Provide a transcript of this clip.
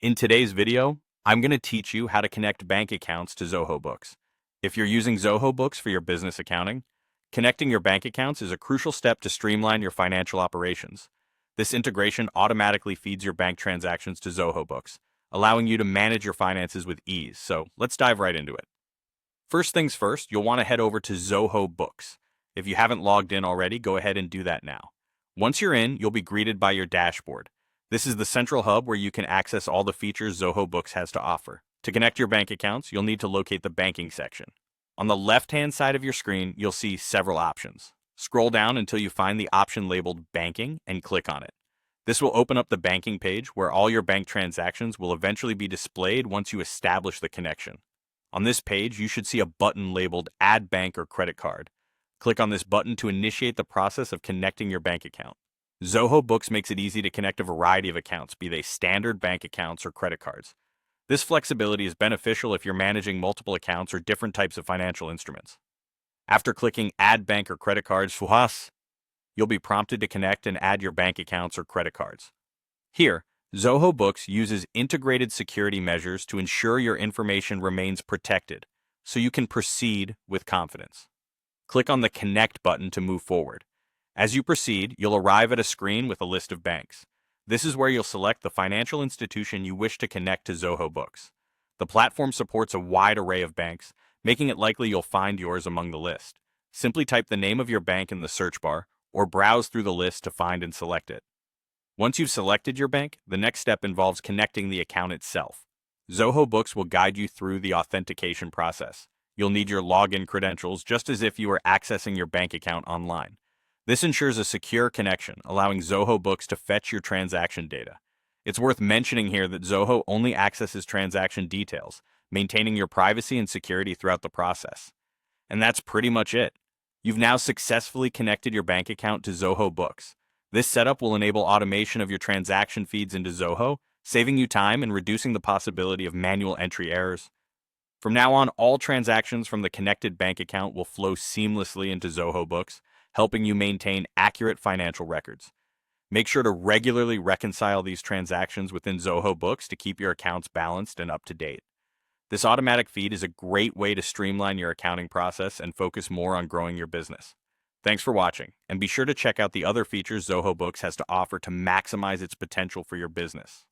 In today's video, I'm going to teach you how to connect bank accounts to Zoho Books. If you're using Zoho Books for your business accounting, connecting your bank accounts is a crucial step to streamline your financial operations. This integration automatically feeds your bank transactions to Zoho Books, allowing you to manage your finances with ease. So let's dive right into it. First things first, you'll want to head over to Zoho Books. If you haven't logged in already, go ahead and do that now. Once you're in, you'll be greeted by your dashboard. This is the central hub where you can access all the features Zoho Books has to offer. To connect your bank accounts, you'll need to locate the banking section. On the left-hand side of your screen, you'll see several options. Scroll down until you find the option labeled Banking and click on it. This will open up the banking page where all your bank transactions will eventually be displayed once you establish the connection. On this page, you should see a button labeled Add Bank or Credit Card. Click on this button to initiate the process of connecting your bank account. Zoho Books makes it easy to connect a variety of accounts, be they standard bank accounts or credit cards. This flexibility is beneficial if you're managing multiple accounts or different types of financial instruments. After clicking Add Bank or Credit Cards, you'll be prompted to connect and add your bank accounts or credit cards. Here, Zoho Books uses integrated security measures to ensure your information remains protected, so you can proceed with confidence. Click on the Connect button to move forward. As you proceed, you'll arrive at a screen with a list of banks. This is where you'll select the financial institution you wish to connect to Zoho Books. The platform supports a wide array of banks, making it likely you'll find yours among the list. Simply type the name of your bank in the search bar, or browse through the list to find and select it. Once you've selected your bank, the next step involves connecting the account itself. Zoho Books will guide you through the authentication process. You'll need your login credentials just as if you were accessing your bank account online. This ensures a secure connection, allowing Zoho Books to fetch your transaction data. It's worth mentioning here that Zoho only accesses transaction details, maintaining your privacy and security throughout the process. And that's pretty much it. You've now successfully connected your bank account to Zoho Books. This setup will enable automation of your transaction feeds into Zoho, saving you time and reducing the possibility of manual entry errors. From now on, all transactions from the connected bank account will flow seamlessly into Zoho Books, helping you maintain accurate financial records. Make sure to regularly reconcile these transactions within Zoho Books to keep your accounts balanced and up to date. This automatic feed is a great way to streamline your accounting process and focus more on growing your business. Thanks for watching, and be sure to check out the other features Zoho Books has to offer to maximize its potential for your business.